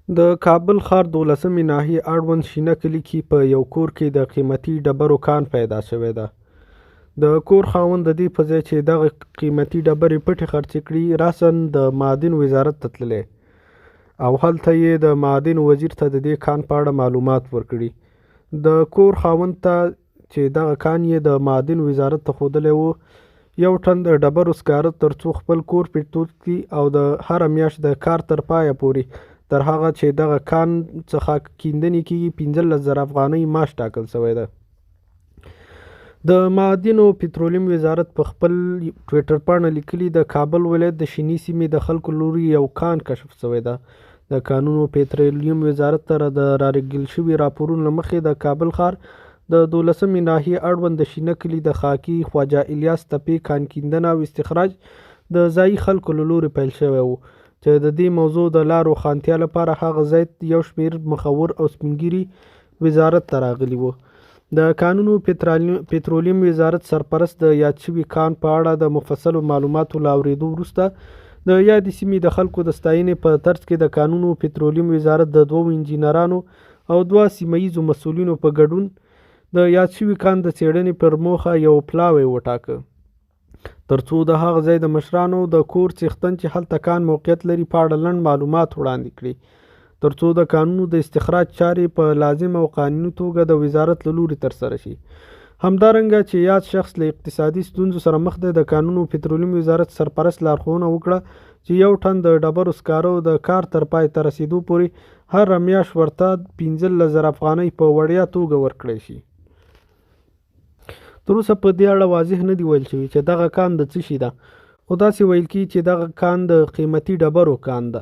د کابل ښار 12مې ناحیې اړوند شینه کلي کې په یو کور کې د قیمتي ډبرو کان پیدا شوی ده. د کور خاوند د دې په ځای چې دغه قیمتي ډبرې پټې خرڅې کړي راساً د معادن وزارت ته تللی او هلته یې د معادن وزیر ته د دې کان په اړه معلومات ورکړي. د کور خاوند ته چې دغه کان یې د معادن وزارت ته ښودلی و، یو ټن د ډبرو سکاره تر څو خپل کور پرې تود کړي او د هره میاشت د کار تر پایه پورې تر هغه چې دغه کان څخه کیندنې کېږي 15,000 افغانۍ معاش ټاکل شوی ده. د معادنو پترولیم وزارت په خپل ټویټر پاڼه لیکلي د کابل ولایت د شیني سیمې د خلکو لوري یو کان کشف شوی ده. د کانونو پترولیم وزارت ته د رالېږل شوي راپورونو له مخې د کابل ښار د 12مې ناحیې اړوند د شینه کلي د خاکي خواجه الیاس تپې کان کیندنه او استخراج د ځایي خلکو له لوري پیل شوی و، چې د دې موضوع د لا روښانتیا لپاره هغه ځای یو شمېر مخور او سپینګیري وزارت ته راغلي وو. د کانونو پترولیم وزارت سرپرست د یاد شوي کان په اړه د مفصلو معلوماتو له اورېدو وروسته د یادې سیمې د خلکو د ستاینې په ترڅ کې د کانونو پترولیم وزارت د 2 انجینرانو او 2 سیمه ییزو مسؤلینو په ګډون د یاد شوي کان د څېړنې پر موخه یو پلاوی وټاکه، ترڅو د هغه ځای د مشرانو د کور څښتن چې هلته کان موقعیت لري په اړه لنډ معلومات وړاندې کړي، ترڅو د کانونو د استخراج چارې په لازم او قانوني توګه د وزارت له لوري ترسره شي. همدارنګه چې یاد شخص له اقتصادي ستونزو سره مخ دی، د کانونو پترولیم وزارت سرپرست لارښوونه وکړه چې یو ټن د ډبرو سکارو د کار تر پای ته رسیدو پورې هر میاشت ورته 15,000 افغانۍ په وړیا توګه ورکړی شي. تر اوسه په دې اړه واضح نه دی ویل شوي چې دغه کان د څه شي ده، خو داسې ویل کېږي چې دغه کان د قیمتي ډبرو کان ده.